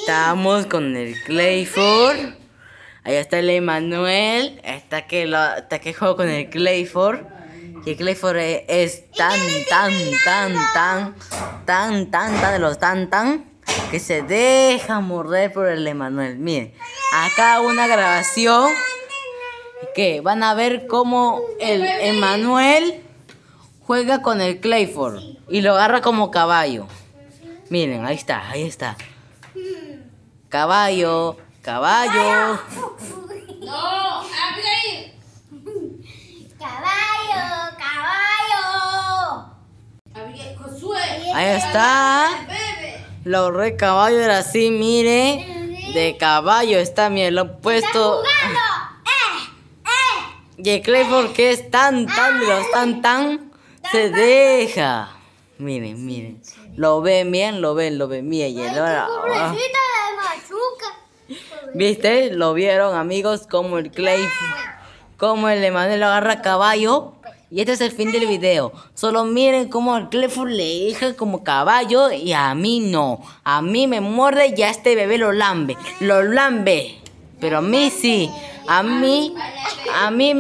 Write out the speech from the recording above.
estamos con el Clifford. Ahí está el Emanuel. Está que juego con el Clifford. Y el Clifford es tan de los tan que se deja morder por el Emanuel. Miren, acá una grabación que van a ver cómo el Emanuel juega con el Clifford y lo agarra como caballo. Miren, ahí está. Caballo. No, Abigail. Caballo. Abigail, Josué. Ahí está. Lo re caballo era así, mire. De caballo está, miren, lo he puesto. Y el Clifford que es tan de los tan, se deja. Miren. Lo ven bien, miren. Y el ¿viste? Lo vieron, amigos, como el Clifford, como el Emanuel lo agarra a caballo. Y este es el fin del video. Solo miren cómo el Clifford le deja como caballo y a mí no. A mí me muerde y a este bebé lo lambe. Pero a mí sí. A mí